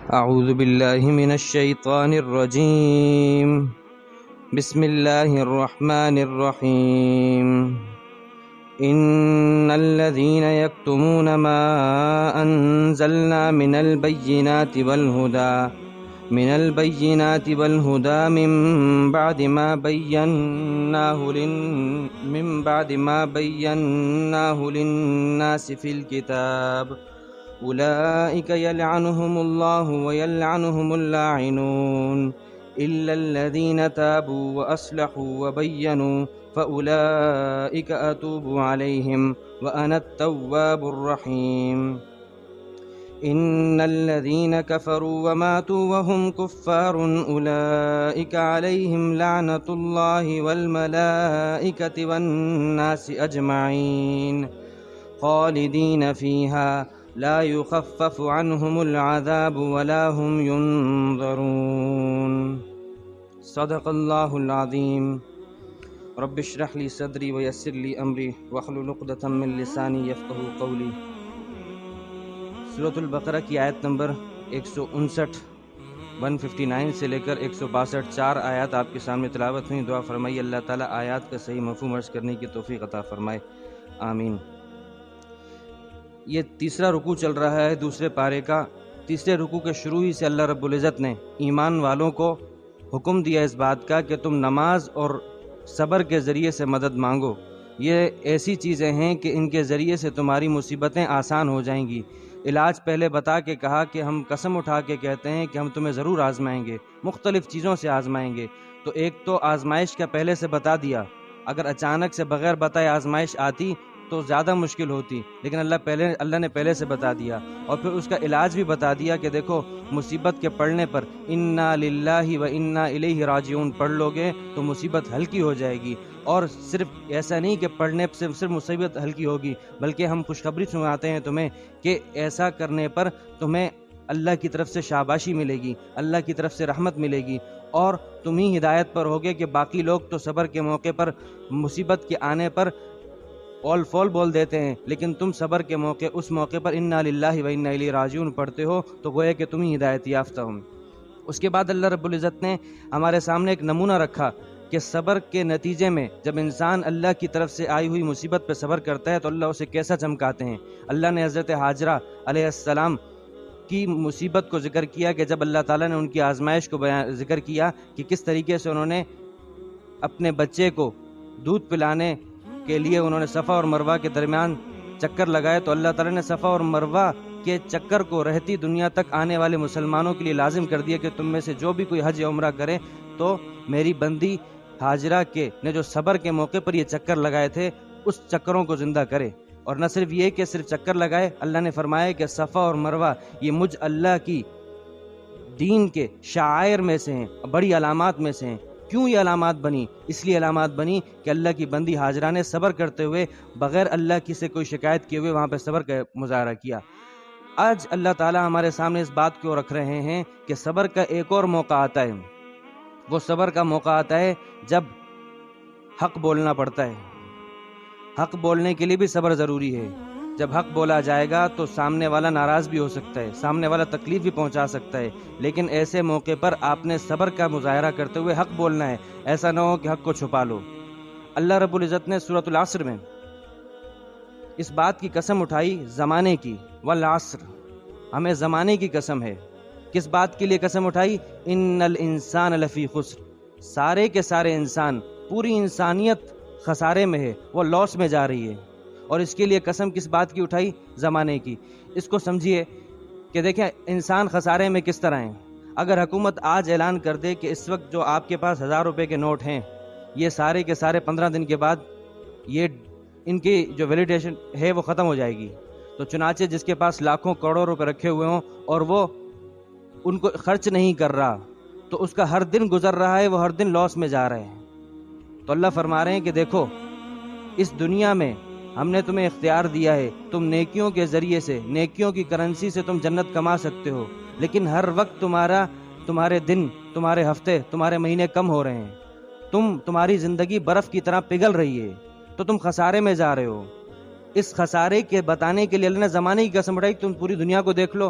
اعوذ باللہ من الشیطان الرجیم بسم اللہ الرحمن الرحیم ان الذين يكتمون ما انزلنا من البينات والهدى من بعد ما بيناه للناس في الكتاب أولئك يلعنهم الله ويلعنهم اللاعنون إلا الذين تابوا وأصلحوا وبينوا فأولئك أتوب عليهم وأنا التواب الرحيم إن الذين كفروا وماتوا وهم كفار أولئك عليهم لعنة الله والملائكة والناس أجمعين خالدين فيها لا يخفف عنهم العذاب ولا هم ينظرون صدق اللہ العظیم رب اشرح لي صدری ويسر لي امری واحلل عقدۃ من لسانی یفقهوا قولی۔ سورۃ البقرہ کی آیت نمبر 159 سے لے کر 162 4 آیات آپ کے سامنے تلاوت ہوئی۔ دعا فرمائی اللہ تعالیٰ آیات کا صحیح مفہوم عرض کرنے کی توفیق عطا فرمائے، آمین۔ یہ تیسرا رکوع چل رہا ہے دوسرے پارے کا۔ تیسرے رکوع کے شروع ہی سے اللہ رب العزت نے ایمان والوں کو حکم دیا اس بات کا کہ تم نماز اور صبر کے ذریعے سے مدد مانگو۔ یہ ایسی چیزیں ہیں کہ ان کے ذریعے سے تمہاری مصیبتیں آسان ہو جائیں گی۔ علاج پہلے بتا کے کہا کہ ہم قسم اٹھا کے کہتے ہیں کہ ہم تمہیں ضرور آزمائیں گے، مختلف چیزوں سے آزمائیں گے۔ تو ایک تو آزمائش کا پہلے سے بتا دیا، اگر اچانک سے بغیر بتائے آزمائش آتی تو زیادہ مشکل ہوتی، لیکن اللہ نے پہلے سے بتا دیا۔ اور پھر اس کا علاج بھی بتا دیا کہ دیکھو مصیبت کے پڑھنے پر انا للہ و انا الیہ راجعون پڑھ لو گے تو مصیبت ہلکی ہو جائے گی۔ اور صرف ایسا نہیں کہ پڑھنے سے صرف مصیبت ہلکی ہوگی، بلکہ ہم خوشخبری سناتے ہیں تمہیں کہ ایسا کرنے پر تمہیں اللہ کی طرف سے شاباشی ملے گی، اللہ کی طرف سے رحمت ملے گی، اور تم ہی ہدایت پر ہوگے کہ باقی لوگ تو صبر کے موقع پر مصیبت کے آنے پر اول فول بول دیتے ہیں، لیکن تم صبر کے موقع اس موقع پر انا للہ و انا الیہ راجعون پڑھتے ہو تو گویا کہ تم ہی ہدایت یافتہ ہو۔ اس کے بعد اللہ رب العزت نے ہمارے سامنے ایک نمونہ رکھا کہ صبر کے نتیجے میں جب انسان اللہ کی طرف سے آئی ہوئی مصیبت پہ صبر کرتا ہے تو اللہ اسے کیسا چمکاتے ہیں۔ اللہ نے حضرت ہاجرہ علیہ السلام کی مصیبت کو ذکر کیا کہ جب اللہ تعالیٰ نے ان کی آزمائش کو ذکر کیا کہ کس طریقے سے انہوں نے اپنے بچے کو دودھ پلانے کے لیے انہوں نے صفا اور مروہ کے درمیان چکر لگائے، تو اللہ تعالیٰ نے صفا اور مروہ کے چکر کو رہتی دنیا تک آنے والے مسلمانوں کے لیے لازم کر دیا کہ تم میں سے جو بھی کوئی حج یا عمرہ کرے تو میری بندی ہاجرہ نے جو صبر کے موقع پر یہ چکر لگائے تھے اس چکروں کو زندہ کرے۔ اور نہ صرف یہ کہ صرف چکر لگائے، اللہ نے فرمایا کہ صفا اور مروہ یہ مجھ اللہ کی دین کے شعائر میں سے ہیں، بڑی علامات میں سے ہیں۔ کیوں یہ علامات بنی؟ اس لیے علامات بنی کہ اللہ کی بندی ہاجرہ نے صبر کرتے ہوئے بغیر اللہ کی سے کوئی شکایت کیے ہوئے وہاں پہ صبر کا مظاہرہ کیا۔ آج اللہ تعالیٰ ہمارے سامنے اس بات کو رکھ رہے ہیں کہ صبر کا ایک اور موقع آتا ہے۔ وہ صبر کا موقع آتا ہے جب حق بولنا پڑتا ہے۔ حق بولنے کے لیے بھی صبر ضروری ہے۔ جب حق بولا جائے گا تو سامنے والا ناراض بھی ہو سکتا ہے، سامنے والا تکلیف بھی پہنچا سکتا ہے، لیکن ایسے موقع پر آپ نے صبر کا مظاہرہ کرتے ہوئے حق بولنا ہے، ایسا نہ ہو کہ حق کو چھپا لو۔ اللہ رب العزت نے سورۃ العصر میں اس بات کی قسم اٹھائی زمانے کی، والعصر، ہمیں زمانے کی قسم ہے۔ کس بات کے لیے قسم اٹھائی؟ ان الانسان لفی خسر، سارے کے سارے انسان، پوری انسانیت خسارے میں ہے، وہ لاس میں جا رہی ہے۔ اور اس کے لیے قسم کس بات کی اٹھائی؟ زمانے کی۔ اس کو سمجھیے کہ دیکھیں انسان خسارے میں کس طرح ہیں۔ اگر حکومت آج اعلان کر دے کہ اس وقت جو آپ کے پاس 1000 روپے کے نوٹ ہیں یہ سارے کے سارے 15 دن کے بعد یہ ان کی جو ویلیڈیشن ہے وہ ختم ہو جائے گی، تو چنانچہ جس کے پاس لاکھوں کروڑوں روپے رکھے ہوئے ہوں اور وہ ان کو خرچ نہیں کر رہا تو اس کا ہر دن گزر رہا ہے، وہ ہر دن لاس میں جا رہے ہیں۔ تو اللہ فرما رہے ہیں کہ دیکھو اس دنیا میں ہم نے تمہیں اختیار دیا ہے، تم نیکیوں کے ذریعے سے، نیکیوں کی کرنسی سے تم جنت کما سکتے ہو، لیکن ہر وقت تمہارے دن، تمہارے ہفتے، تمہارے مہینے کم ہو رہے ہیں، تمہاری زندگی برف کی طرح پگھل رہی ہے، تو تم خسارے میں جا رہے ہو۔ اس خسارے کے بتانے کے لیے اللہ نے زمانے کی قسم اٹھائی، تم پوری دنیا کو دیکھ لو،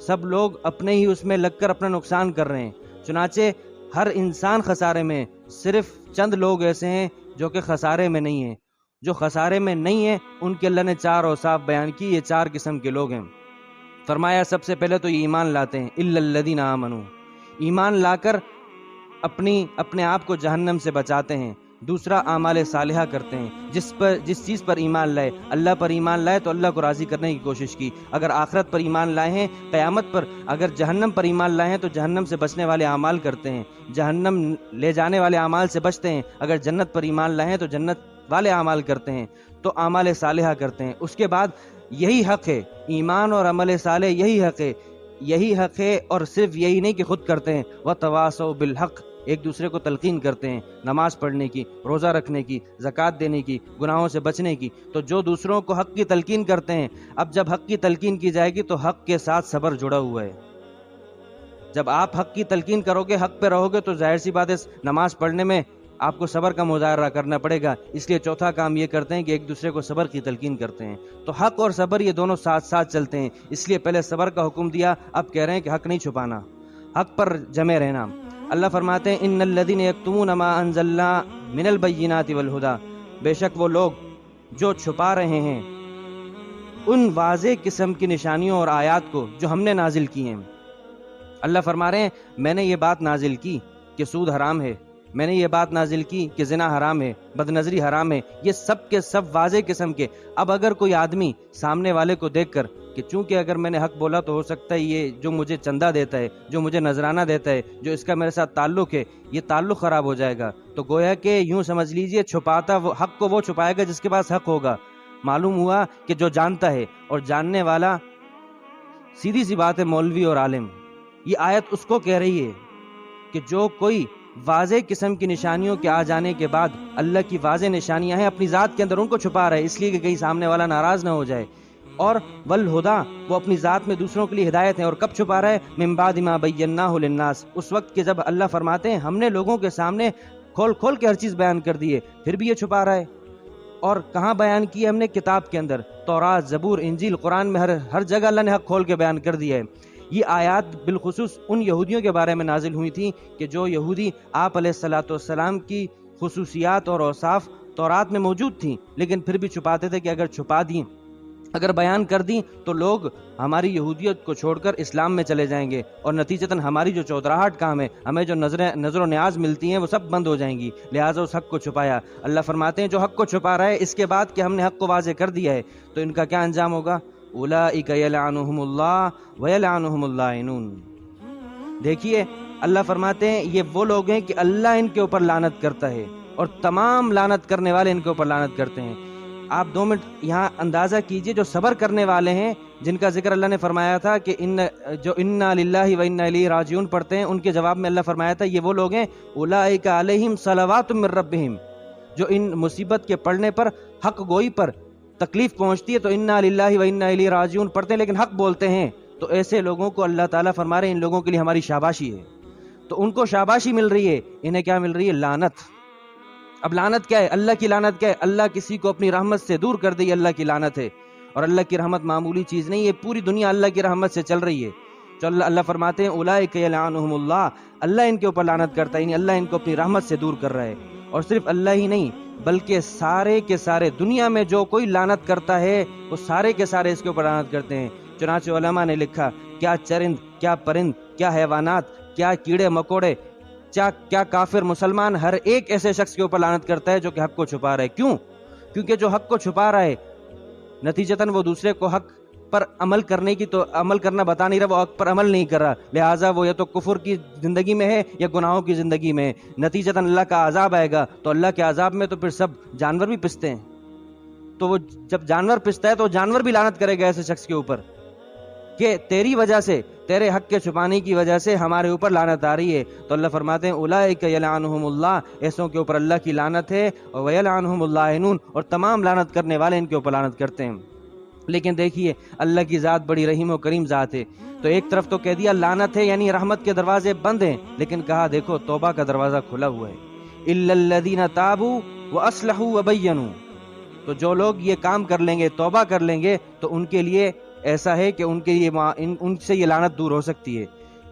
سب لوگ اپنے ہی اس میں لگ کر اپنا نقصان کر رہے ہیں۔ چنانچہ ہر انسان خسارے میں، صرف چند لوگ ایسے ہیں جو کہ خسارے میں نہیں ہیں۔ جو خسارے میں نہیں ہیں ان کے اللہ نے 4 اوصاف بیان کی، یہ 4 قسم کے لوگ ہیں۔ فرمایا سب سے پہلے تو یہ ایمان لاتے ہیں، الا الذین آمنوا، ایمان لا کر اپنے آپ کو جہنم سے بچاتے ہیں۔ دوسرا اعمال صالحہ کرتے ہیں، جس چیز پر ایمان لائے، اللہ پر ایمان لائے تو اللہ کو راضی کرنے کی کوشش کی، اگر آخرت پر ایمان لائے ہیں، قیامت پر، اگر جہنم پر ایمان لائے ہیں تو جہنم سے بچنے والے اعمال کرتے ہیں، جہنم لے جانے والے اعمال سے بچتے ہیں، اگر جنت پر ایمان لائے ہیں تو جنت والے اعمال کرتے ہیں، تو اعمال صالحہ کرتے ہیں۔ اس کے بعد یہی حق ہے، ایمان اور عمل صالح یہی حق ہے، اور صرف یہی نہیں کہ خود کرتے ہیں، وتواصوا بالحق، ایک دوسرے کو تلقین کرتے ہیں، نماز پڑھنے کی، روزہ رکھنے کی، زکوٰۃ دینے کی، گناہوں سے بچنے کی۔ تو جو دوسروں کو حق کی تلقین کرتے ہیں، اب جب حق کی تلقین کی جائے گی تو حق کے ساتھ صبر جڑا ہوا ہے۔ جب آپ حق کی تلقین کرو گے، حق پہ رہو گے، تو ظاہر سی بات ہے نماز پڑھنے میں آپ کو صبر کا مظاہرہ کرنا پڑے گا۔ اس لیے چوتھا کام یہ کرتے ہیں کہ ایک دوسرے کو صبر کی تلقین کرتے ہیں۔ تو حق اور صبر یہ دونوں ساتھ ساتھ چلتے ہیں، اس لیے پہلے صبر کا حکم دیا، اب کہہ رہے ہیں کہ حق نہیں چھپانا، حق پر جمے رہنا۔ اللہ فرماتے ہیں ان الذین یکتمون ما انزلنا من البینات والہدی، بے شک وہ لوگ جو چھپا رہے ہیں ان واضح قسم کی نشانیوں اور آیات کو جو ہم نے نازل کی ہیں۔ اللہ فرما رہے ہیں میں نے یہ بات نازل کی کہ سود حرام ہے، میں نے یہ بات نازل کی کہ زنا حرام ہے، بد نظری حرام ہے، یہ سب کے سب واضح قسم کے۔ اب اگر کوئی آدمی سامنے والے کو دیکھ کر کہ چونکہ اگر میں نے حق بولا تو ہو سکتا ہے یہ جو مجھے چندہ دیتا ہے، جو مجھے نذرانہ دیتا ہے، جو اس کا میرے ساتھ تعلق ہے، یہ تعلق خراب ہو جائے گا، تو گویا کہ یوں سمجھ لیجئے چھپاتا وہ حق کو وہ چھپائے گا جس کے پاس حق ہوگا۔ معلوم ہوا کہ جو جانتا ہے اور جاننے والا، سیدھی سی بات ہے مولوی اور عالم، یہ آیت اس کو کہہ رہی ہے کہ جو کوئی واضح قسم کی نشانیوں کے آ جانے کے بعد اللہ کی واضح نشانیاں ہیں اپنی ذات کے اندر، ان کو چھپا رہا ہے اس لیے کہ کہیں سامنے والا ناراض نہ ہو جائے، اور والہدا، وہ اپنی ذات میں دوسروں کے لیے ہدایت ہے۔ اور کب چھپا رہا ہے؟ من بعد ما بیناہ للناس، اس وقت کہ جب اللہ فرماتے ہیں ہم نے لوگوں کے سامنے کھول کھول کے ہر چیز بیان کر دی ہے، پھر بھی یہ چھپا رہا ہے۔ اور کہاں بیان کی ہے ہم نے؟ کتاب کے اندر، تورات، زبور، انجیل، قرآن میں ہر جگہ اللہ نے حق کھول کے بیان کر دیا ہے۔ یہ آیات بالخصوص ان یہودیوں کے بارے میں نازل ہوئی تھیں کہ جو یہودی آپ علیہ الصلاۃ والسلام کی خصوصیات اور اوصاف تورات میں موجود تھیں، لیکن پھر بھی چھپاتے تھے کہ اگر چھپا دیں، اگر بیان کر دیں تو لوگ ہماری یہودیت کو چھوڑ کر اسلام میں چلے جائیں گے، اور نتیجتاً ہماری جو چودراہٹ کام ہے، ہمیں جو نظر و نیاز ملتی ہیں وہ سب بند ہو جائیں گی، لہٰذا اس حق کو چھپایا۔ اللہ فرماتے ہیں جو حق کو چھپا رہا ہے اس کے بعد کہ ہم نے حق کو واضح کر دیا ہے تو ان کا کیا انجام ہوگا؟ اولئک یلعنہم اللہ ویلعنہم اللاعنون۔ دیکھیے اللہ فرماتے ہیں یہ وہ لوگ ہیں کہ اللہ ان کے اوپر لعنت کرتا ہے اور تمام لعنت کرنے والے ان کے اوپر لعنت کرتے ہیں۔ آپ 2 منٹ یہاں اندازہ کیجئے، جو صبر کرنے والے ہیں جن کا ذکر اللہ نے فرمایا تھا کہ جو انا للہ و انا الیہ راجعون پڑھتے ہیں، ان کے جواب میں اللہ فرمایا تھا یہ وہ لوگ ہیں اولئک علیہم صلوات من ربہم، جو ان مصیبت کے پڑھنے پر، حق گوئی پر تکلیف پہنچتی ہے تو انا للہ و انا الیہ راجعون پڑھتے ہیں لیکن حق بولتے ہیں، تو ایسے لوگوں کو اللہ تعالیٰ فرما رہے ہیں ان لوگوں کے لیے ہماری شاباشی ہے۔ تو ان کو شاباشی مل رہی ہے، انہیں کیا مل رہی ہے؟ لعنت۔ اب لعنت کیا ہے؟ اللہ کی لعنت کیا ہے؟ اللہ کسی کو اپنی رحمت سے دور کر دے، یہ اللہ کی لعنت ہے، اور اللہ کی رحمت معمولی چیز نہیں ہے، پوری دنیا اللہ کی رحمت سے چل رہی ہے۔ تو اللہ فرماتے ہیں اولئک یلعنہم اللہ، اللہ ان کے اوپر لعنت کرتا ہے، یعنی اللہ ان کو اپنی رحمت سے دور کر رہا ہے۔ اور صرف اللہ ہی نہیں بلکہ سارے کے سارے دنیا میں جو کوئی لعنت کرتا ہے وہ سارے کے سارے اس کے اوپر لعنت کرتے ہیں۔ چنانچہ علماء نے لکھا کیا چرند، کیا پرند، کیا حیوانات، کیا کیڑے مکوڑے، کیا کافر مسلمان، ہر ایک ایسے شخص کے اوپر لعنت کرتا ہے جو کہ حق کو چھپا رہا ہے۔ کیوں؟ کیونکہ جو حق کو چھپا رہا ہے نتیجتاً وہ دوسرے کو حق پر عمل کرنے کی تو عمل کرنا بتا نہیں رہا، وہ حق پر عمل نہیں کر رہا، لہٰذا وہ یا تو کفر کی زندگی میں ہے یا گناہوں کی زندگی میں ہے، نتیجتاً اللہ کا عذاب آئے گا، تو اللہ کے عذاب میں تو پھر سب جانور بھی پستے ہیں، تو وہ جب جانور پستا ہے تو جانور بھی لعنت کرے گا ایسے شخص کے اوپر کہ تیری وجہ سے، تیرے حق کے چھپانے کی وجہ سے ہمارے اوپر لعنت آ رہی ہے۔ تو اللہ فرماتے ہیں اولئک یلعنہم اللہ، ایسوں کے اوپر اللہ کی لعنت ہے، اور ویلعنہم اللاعنون، اور تمام لعنت کرنے والے ان کے اوپر لعنت کرتے ہیں۔ لیکن دیکھیے اللہ کی ذات بڑی رحیم و کریم ذات ہے، تو ایک طرف تو کہہ دیا لعنت ہے یعنی رحمت کے دروازے بند ہیں، لیکن کہا دیکھو توبہ کا دروازہ کھلا ہوا ہے، الا الذین تابوا واصلحوا وبینوا، تو جو لوگ یہ کام کر لیں گے، توبہ کر لیں گے، تو ان کے لیے ایسا ہے کہ ان سے یہ لعنت دور ہو سکتی ہے.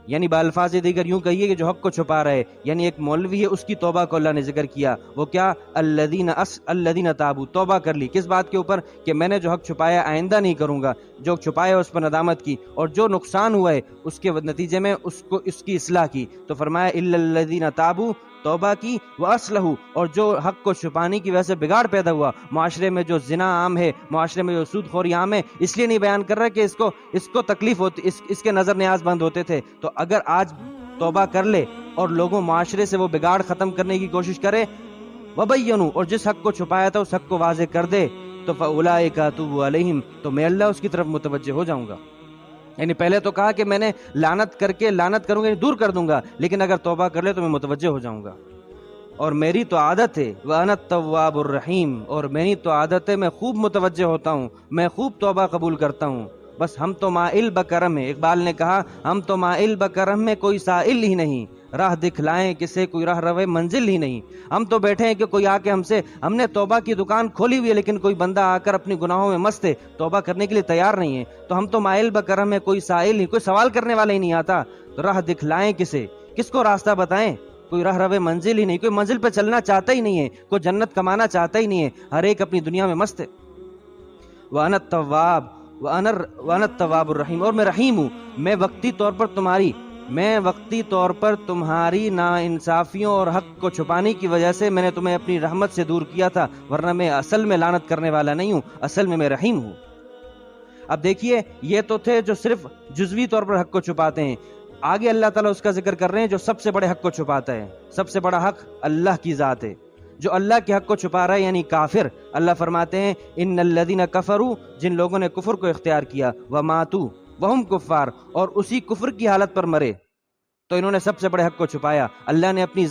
یعنی بالفاظ دیگر یوں کہیے کہ جو حق کو چھپا رہے، یعنی ایک مولوی ہے، اس کی توبہ کو اللہ نے ذکر کیا. وہ کیا؟ الذین تابوا، توبہ کر لی. کس بات کے اوپر؟ کہ میں نے جو حق چھپایا آئندہ نہیں کروں گا. جو چھپایا اس پر ندامت کی، اور جو نقصان ہوا ہے اس کے نتیجے میں اس کی اصلاح کی. تو فرمایا الا الذین تابوا، توبہ کی، واصلحوا، اور جو حق کو چھپانے کی وجہ سے بگاڑ پیدا ہوا، معاشرے میں جو زنا عام ہے، معاشرے میں جو سود خوری عام ہے، اس لیے نہیں بیان کر رہا کہ اس کو تکلیف ہوتی، اس کے نظر نیاز بند ہوتے تھے. تو اگر آج توبہ کر لے اور لوگوں معاشرے سے وہ بگاڑ ختم کرنے کی کوشش کرے، وبینوا، اور جس حق کو چھپایا تھا اس حق کو واضح کر دے، تو فاولئک اتوب علیہم، تو میں اللہ اس کی طرف متوجہ ہو جاؤں گا. یعنی پہلے تو کہا کہ میں نے لعنت کروں گا، یعنی دور کر دوں گا، لیکن اگر توبہ کر لے تو میں متوجہ ہو جاؤں گا. اور میری تو عادت ہے وَأَنَا التَّوَّابُ الرَّحِيمُ، اور میری تو عادت ہے میں خوب متوجہ ہوتا ہوں، میں خوب توبہ قبول کرتا ہوں. بس ہم تو مائل بکرم ہیں. اقبال نے کہا ہم تو مائل بکرم میں کوئی سائل ہی نہیں، راہ دکھلائیں کسے کوئی راہ روے منزل ہی نہیں. ہم تو بیٹھے ہیں کہ کوئی آ کے ہم نے توبہ کی دکان کھولی ہوئی ہے، لیکن کوئی بندہ آ کر اپنی گناہوں میں مست ہے، توبہ کرنے کے لیے تیار نہیں ہے. تو ہم تو مائل بکرم ہے، کوئی سائل ہی، کوئی سوال کرنے والا ہی نہیں آتا. تو راہ دکھلائیں کسے، کس کو راستہ بتائیں؟ کوئی راہ روے منزل ہی نہیں، کوئی منزل پہ چلنا چاہتا ہی نہیں ہے، کوئی جنت کمانا چاہتا ہی نہیں ہے، ہر ایک اپنی دنیا میں مست ہے. وَأَنَا التَّوَّابُ وَأَنَا التَّوَّابُ الرَّحِيمُ، اور میں رحیم ہوں. میں وقتی طور پر تمہاری ناانصافیوں اور حق کو چھپانے کی وجہ سے میں نے تمہیں اپنی رحمت سے دور کیا تھا، ورنہ میں اصل میں لعنت کرنے والا نہیں ہوں، اصل میں رحیم ہوں. اب دیکھیے، یہ تو تھے جو صرف جزوی طور پر حق کو چھپاتے ہیں. آگے اللہ تعالیٰ اس کا ذکر کر رہے ہیں جو سب سے بڑے حق کو چھپاتا ہے. سب سے بڑا حق اللہ کی ذات ہے. جو اللہ کے حق کو چھپا رہا ہے یعنی کافر، اللہ فرماتے ہیں ان الذین کفروا، جن لوگوں نے کفر کو اختیار کیا، وماتوا وہم کفار، اور اسی کفر کی حالت پر مرے، تو انہوں نے سب سے بڑے حق کو چھپایا. اللہ نے اپنی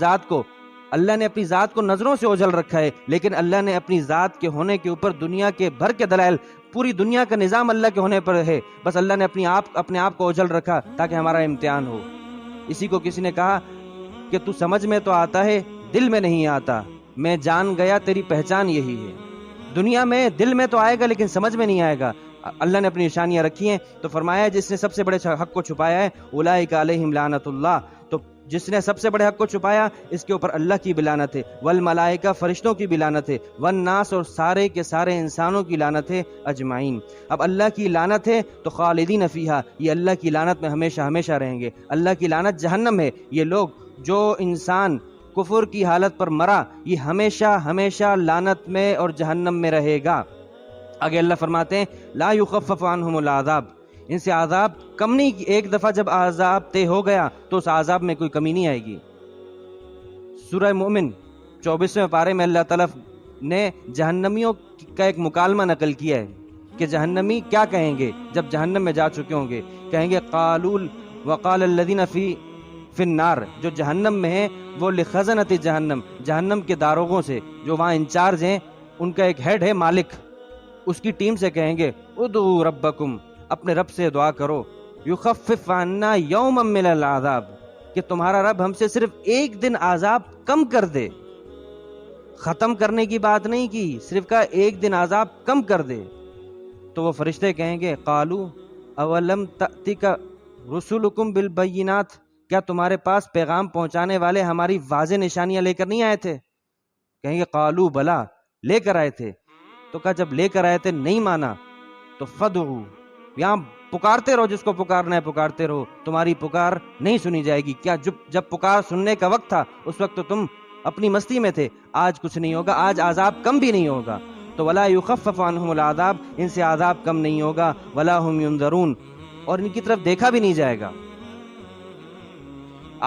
ذات کو نظروں سے اوجھل رکھا ہے، لیکن اللہ نے اپنی ذات کے ہونے کے اوپر دنیا کے بھر کے دلائل، پوری دنیا کا نظام اللہ کے ہونے پر ہے. بس اللہ نے اپنے آپ کو اوجھل رکھا تاکہ ہمارا امتحان ہو. اسی کو کسی نے کہا کہ تو سمجھ میں تو آتا ہے، دل میں نہیں آتا، میں جان گیا تیری پہچان یہی ہے. دنیا میں دل میں تو آئے گا لیکن سمجھ میں نہیں آئے گا. اللہ نے اپنی نشانیاں رکھی ہیں. تو فرمایا جس نے سب سے بڑے حق کو چھپایا ہے اولئک علیہم لعنت اللہ، تو جس نے سب سے بڑے حق کو چھپایا اس کے اوپر اللہ کی بھی لعنت ہے، والملائکہ، فرشتوں کی بھی لعنت ہے، والناس، اور سارے کے سارے انسانوں کی لعنت ہے، اجمعین. اب اللہ کی لعنت ہے تو خالدین فیہا، یہ اللہ کی لعنت میں ہمیشہ ہمیشہ رہیں گے. اللہ کی لعنت جہنم ہے. یہ لوگ، جو انسان کفر کی حالت پر مرا، یہ ہمیشہ ہمیشہ لعنت میں اور جہنم میں رہے گا. آگے اللہ فرماتے ہیں لا یخفف عنہم العذاب، ان سے عذاب کم نہیں کی. ایک دفعہ جب عذاب طے ہو گیا تو اس عذاب میں کوئی کمی نہیں آئے گی. سورہ مومن 24ویں پارے میں اللہ تعالیٰ نے جہنمیوں کا ایک مکالمہ نقل کیا ہے کہ جہنمی کیا کہیں گے جب جہنم میں جا چکے ہوں گے. کہیں گے وقال الذین فی النار، جو جہنم میں ہیں وہ لخزنۃ جہنم، جہنم کے داروغوں سے، جو وہاں انچارج ہیں، ان کا ایک ہیڈ ہے مالک، اس کی ٹیم سے کہیں گے ادعوا ربکم، اپنے رب سے دعا کرو، یخفف عنا یوما من العذاب، کہ تمہارا رب ہم سے صرف ایک دن عذاب کم کر دے. ختم کرنے کی بات نہیں کی، صرف کہا ایک دن عذاب کم کر دے. تو وہ فرشتے کہیں گے قالوا اولم تأتک رسلکم بالبینات، کیا تمہارے پاس پیغام پہنچانے والے ہماری واضح نشانیاں لے کر نہیں آئے تھے؟ کہیں گے قالوا بلا، لے کر آئے تھے. تو کہا جب لے کر آئے تھے نہیں مانا تو فدعوا، یہاں پکارتے رہو، جس کو پکارنا ہے پکارتے رہو، تمہاری پکار نہیں سنی جائے گی. کیا جب پکار سننے کا وقت تھا اس وقت تو تم اپنی مستی میں تھے. آج کچھ نہیں ہوگا، آج عذاب کم بھی نہیں ہوگا. تو ولا یخفف عنہم العذاب، ان سے عذاب کم نہیں ہوگا، ولا هم ينظرون، اور ان کی طرف دیکھا بھی نہیں جائے گا.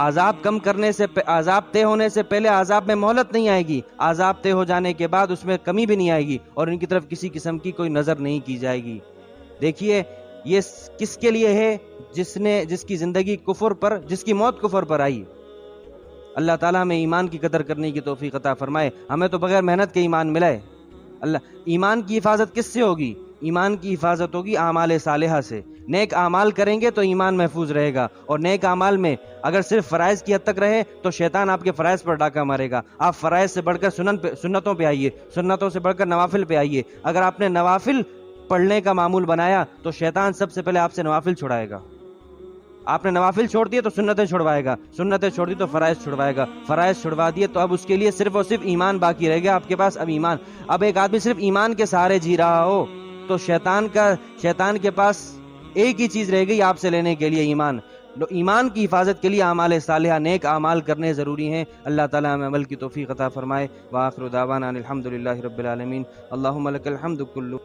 عذاب کم کرنے سے، عذاب طے ہونے سے پہلے عذاب میں مہلت نہیں آئے گی، عذاب طے ہو جانے کے بعد اس میں کمی بھی نہیں آئے گی، اور ان کی طرف کسی قسم کی کوئی نظر نہیں کی جائے گی. دیکھیے یہ کس کے لیے ہے؟ جس کی زندگی کفر پر، جس کی موت کفر پر آئی. اللہ تعالیٰ ہمیں ایمان کی قدر کرنے کی توفیق عطا فرمائے. ہمیں تو بغیر محنت کے ایمان ملا ہے. ایمان کی حفاظت کس سے ہوگی؟ ایمان کی حفاظت ہوگی اعمال صالحہ سے. نیک اعمال کریں گے تو ایمان محفوظ رہے گا، اور نیک اعمال میں اگر صرف فرائض کی حد تک رہے تو شیطان آپ کے فرائض پر ڈاکہ مارے گا. آپ فرائض سے بڑھ کر سنتوں پہ آئیے، سنتوں سے بڑھ کر نوافل پہ آئیے. اگر آپ نے نوافل پڑھنے کا معمول بنایا تو شیطان سب سے پہلے آپ سے نوافل چھڑائے گا. آپ نے نوافل چھوڑ دیے تو سنتیں چھڑوائے گا, سنتیں چھوڑ دی تو فرائض چھڑوائے گا, فرائض چھڑوا دیے تو اب اس کے لیے صرف اور صرف ایمان باقی رہ گیا آپ کے پاس. اب ایمان, اب ایک آدمی صرف ایمان کے سہارے جی رہا ہو تو شیطان کے پاس ایک ہی چیز رہ گئی آپ سے لینے کے لیے, ایمان. ایمان کی حفاظت کے لیے اعمال صالحہ, نیک اعمال کرنے ضروری ہیں. اللہ تعالیٰ ہمیں عمل کی توفیق عطا فرمائے. وآخر دعوانا الحمدللہ رب العالمین. اللہم لک الحمد کلہ.